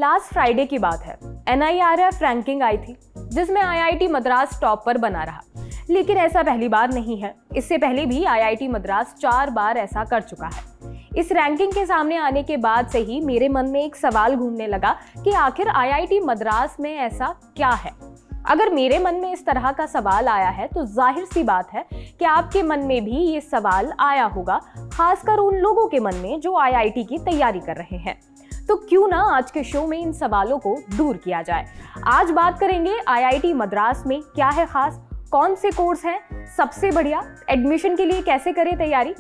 Last Friday की बात है। NIRF रैंकिंग आई थी जिसमें IIT मद्रास टॉप पर बना रहा। लेकिन ऐसा पहली बार नहीं है, इससे पहले भी IIT मद्रास 4 बार ऐसा कर चुका है। इस रैंकिंग के सामने आने के बाद से ही मेरे मन में एक सवाल घूमने लगा कि आखिर IIT मद्रास में ऐसा क्या है। अगर मेरे मन में इस तरह का सवाल आया है तो जाहिर सी बात है कि आपके मन में भी ये सवाल आया होगा, खासकर उन लोगों के मन में जो IIT की तैयारी कर रहे हैं। तो क्यों ना आज के शो में इन सवालों को दूर किया जाए। आज बात करेंगे IIT मद्रास में क्या है खास, कौन से कोर्स हैं सबसे बढ़िया, एडमिशन के लिए कैसे करें तैयारी।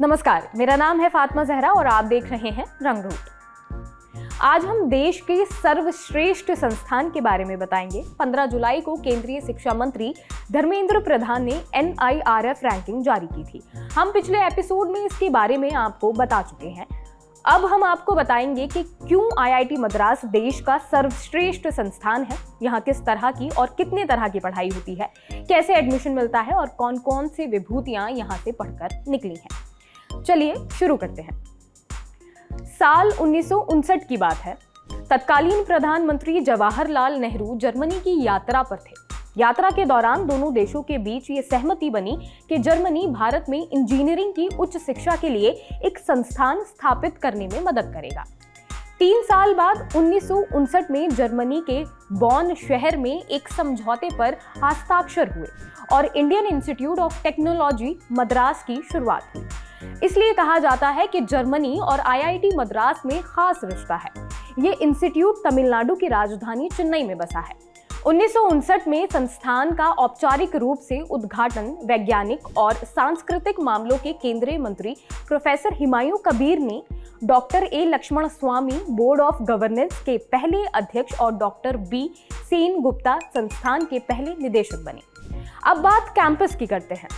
नमस्कार, मेरा नाम है फातिमा जहरा और आप देख रहे हैं रंगरूट। आज हम देश के सर्वश्रेष्ठ संस्थान के बारे में बताएंगे। 15 जुलाई को केंद्रीय शिक्षा मंत्री धर्मेंद्र प्रधान ने NIRF रैंकिंग जारी की थी। हम पिछले एपिसोड में इसके बारे में आपको बता चुके हैं। अब हम आपको बताएंगे कि क्यों IIT मद्रास देश का सर्वश्रेष्ठ संस्थान है, यहाँ किस तरह की और कितने तरह की पढ़ाई होती है, कैसे एडमिशन मिलता है और कौन कौन सी विभूतियां यहाँ से पढ़कर निकली हैं। चलिए शुरू करते हैं। साल 1959 की बात है। तत्कालीन प्रधानमंत्री जवाहरलाल नेहरू जर्मनी की यात्रा पर थे। यात्रा के दौरान दोनों देशों के बीच ये सहमति बनी कि जर्मनी भारत में इंजीनियरिंग की उच्च शिक्षा के लिए एक संस्थान स्थापित करने में मदद करेगा। 3 साल बाद 1959 में जर्मनी के बॉन शहर में एक समझौते पर हस्ताक्षर हुए और Indian institute of technology Madras की शुरुआत हुई। इसलिए कहा जाता है कि जर्मनी और IIT मद्रास में खास रिश्ता है। ये इंस्टीट्यूट तमिलनाडु की राजधानी चेन्नई में बसा है। 1959 में संस्थान का औपचारिक रूप से उद्घाटन वैज्ञानिक और सांस्कृतिक मामलों के केंद्रीय मंत्री प्रोफेसर हुमायूं कबीर ने doctor A Lakshman Swami board of governance के पहले अध्यक्ष और डॉक्टर B सेन गुप्ता संस्थान के पहले निदेशक बने। अब बात कैंपस की करते हैं।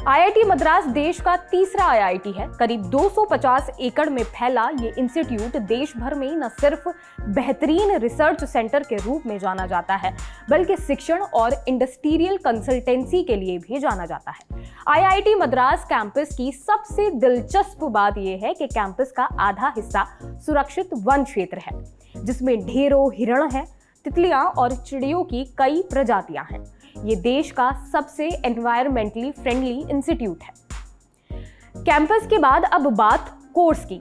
IIT मद्रास देश का तीसरा IIT है। करीब 250 एकड़ में फैला ये इंस्टीट्यूट देश भर में न सिर्फ बेहतरीन रिसर्च सेंटर के रूप में जाना जाता है, बल्कि शिक्षण और इंडस्ट्रियल कंसल्टेंसी के लिए भी जाना जाता है। IIT मद्रास कैंपस की सबसे दिलचस्प बात यह है कि कैंपस का आधा हिस्सा सुरक्षित वन क्षेत्र है, जिसमें ढेरों हिरण हैं, तितलियां और चिड़ियों की कई प्रजातियां हैं। ये देश का सबसे एनवायरमेंटली फ्रेंडली इंस्टीट्यूट है। कैंपस के बाद अब बात कोर्स की।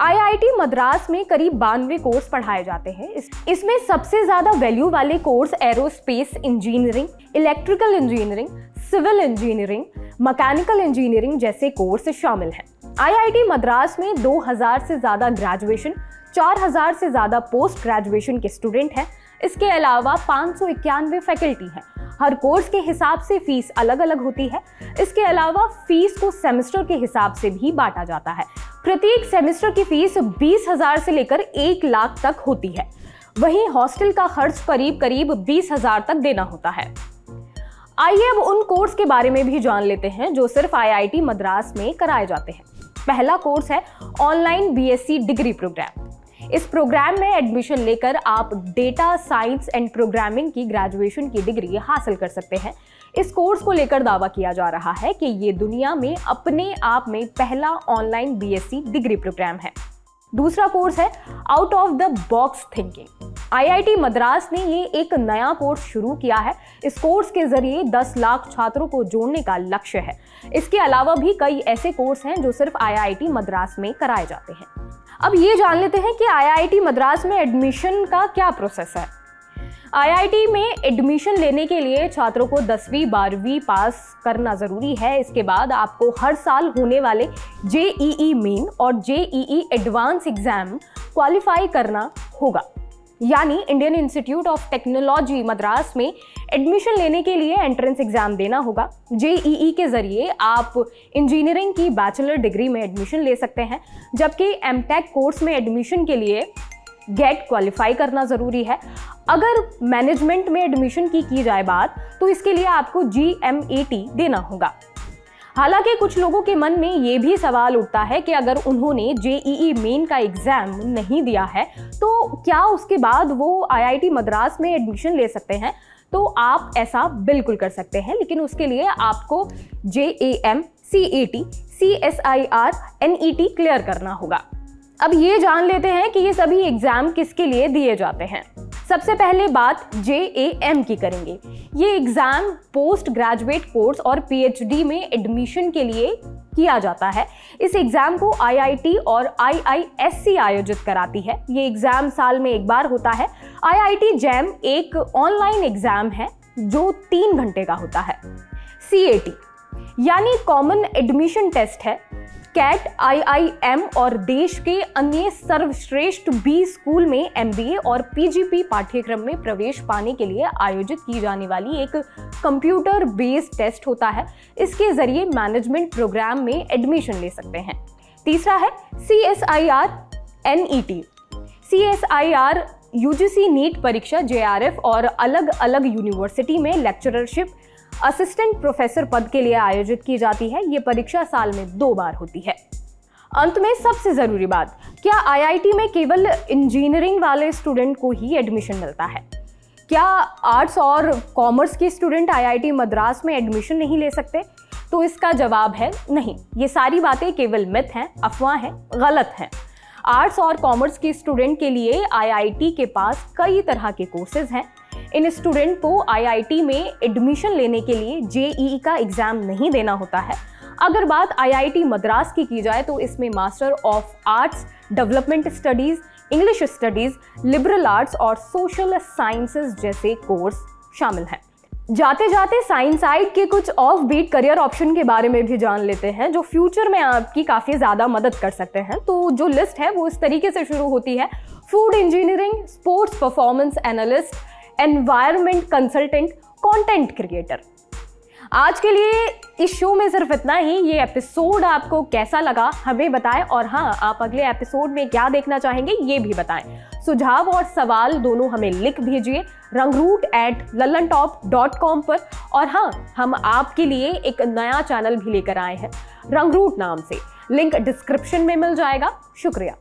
IIT मद्रास में करीब 92 कोर्स पढ़ाए जाते हैं। इसमें सबसे ज्यादा वैल्यू वाले course aerospace engineering, electrical engineering, civil engineering, mechanical engineering जैसे कोर्स शामिल हैं। IIT मद्रास में 2000 से ज्यादा ग्रेजुएशन, 4000 से ज्यादा पोस्ट ग्रेजुएशन के स्टूडेंट हैं। इसके अलावा 591 फैकल्टी हैं। हर कोर्स के हिसाब से फीस अलग अलग होती है। इसके अलावा फीस को सेमेस्टर के हिसाब से भी बांटा जाता है। प्रत्येक सेमेस्टर की फीस 20,000 से लेकर 1 लाख तक होती है। वहीं हॉस्टल का खर्च करीब 20,000 तक देना होता है। आइए अब उन कोर्स के बारे में भी जान लेते हैं जो सिर्फ IIT मद्रास में कराए जाते हैं। पहला कोर्स है ऑनलाइन BSc डिग्री प्रोग्राम। इस प्रोग्राम में एडमिशन लेकर आप डेटा साइंस एंड प्रोग्रामिंग की ग्रेजुएशन की डिग्री हासिल कर सकते हैं। इस कोर्स को लेकर दावा किया जा रहा है कि ये दुनिया में अपने आप में पहला ऑनलाइन BSc डिग्री प्रोग्राम है। दूसरा कोर्स है out of the box thinking. IIT Madras ने ये एक नया कोर्स शुरू किया है। इस कोर्स के जरिए 10 लाख छात्रों को जोड़ने का लक्ष्य है। इसके अलावा भी कई ऐसे कोर्स हैं जो सिर्फ IIT मद्रास में कराए जाते हैं। अब ये जान लेते हैं कि IIT मद्रास में एडमिशन का क्या प्रोसेस है। IIT में एडमिशन लेने के लिए छात्रों को 10वीं 12वीं पास करना जरूरी है। इसके बाद आपको हर साल होने वाले JEE मेन और JEE एडवांस एग्जाम क्वालिफाई करना होगा। यानी Indian institute of technology Madras में एडमिशन लेने के लिए एंट्रेंस एग्जाम देना होगा। JEE के जरिए आप इंजीनियरिंग की बैचलर डिग्री में एडमिशन ले सकते हैं, जबकि MTech कोर्स में एडमिशन के लिए गेट क्वालिफाई करना जरूरी है। अगर मैनेजमेंट में एडमिशन की जाए बात, तो इसके लिए आपको GMAT देना होगा। हालांकि कुछ लोगों के मन में ये भी सवाल उठता है कि अगर उन्होंने JEE मेन का एग्जाम नहीं दिया है तो क्या उसके बाद वो IIT मद्रास में एडमिशन ले सकते हैं। तो आप ऐसा बिल्कुल कर सकते हैं, लेकिन उसके लिए आपको JAM, CAT, CSIR, NET clear करना होगा। अब ये जान लेते हैं कि ये सभी एग्जाम किसके लिए दिए जाते हैं। सबसे पहले बात JAM की करेंगे। ये एग्जाम पोस्ट ग्रेजुएट कोर्स और PhD में एडमिशन के लिए किया जाता है। इस एग्जाम को IIT और IISc आयोजित कराती है। ये एग्जाम साल में एक बार होता है। IIT JAM एक ऑनलाइन एग्जाम है जो 3 घंटे का होता है। CAT यानी कॉमन एडमिशन टेस्ट है। CAT IIM और देश के अन्य सर्वश्रेष्ठ 20 स्कूल में MBA और PGP पाठ्यक्रम में प्रवेश पाने के लिए आयोजित की जाने वाली एक कंप्यूटर बेस्ड टेस्ट होता है। इसके जरिए मैनेजमेंट प्रोग्राम में एडमिशन ले सकते हैं। तीसरा है CSIR NET। CSIR UGC NEET परीक्षा JRF और अलग अलग यूनिवर्सिटी में लेक्चररशिप असिस्टेंट प्रोफेसर पद के लिए आयोजित की जाती है। ये परीक्षा साल में 2 बार होती है। अंत में सबसे जरूरी बात, क्या IIT में केवल इंजीनियरिंग वाले स्टूडेंट को ही एडमिशन मिलता है? क्या आर्ट्स और कॉमर्स के स्टूडेंट IIT मद्रास में एडमिशन नहीं ले सकते? तो इसका जवाब है नहीं। ये सारी बातें केवल मिथ हैं, अफवाह हैं, गलत हैं। आर्ट्स और कॉमर्स के स्टूडेंट के लिए IIT के पास कई तरह के कोर्सेज हैं। इन स्टूडेंट को IIT में एडमिशन लेने के लिए JEE का एग्जाम नहीं देना होता है। अगर बात IIT मद्रास की जाए तो इसमें master of arts, development studies, English studies, liberal arts और सोशल साइंसेज जैसे कोर्स शामिल हैं। जाते जाते साइंस साइड के कुछ ऑफ बीट करियर ऑप्शन के बारे में भी जान लेते हैं जो फ्यूचर में आपकी काफ़ी ज़्यादा मदद कर सकते हैं। तो जो लिस्ट है वो इस तरीके से शुरू होती है: food engineering, sports performance analyst, environment consultant, content creator. आज के लिए इस शो में सिर्फ इतना ही। ये एपिसोड आपको कैसा लगा हमें बताएं, और हाँ, आप अगले एपिसोड में क्या देखना चाहेंगे ये भी बताएं। सुझाव और सवाल दोनों हमें लिख भेजिए rangroot@lallantop.com पर। और हाँ, हम आपके लिए एक नया चैनल भी लेकर आए हैं रंगरूट नाम से। लिंक डिस्क्रिप्शन में मिल जाएगा। शुक्रिया।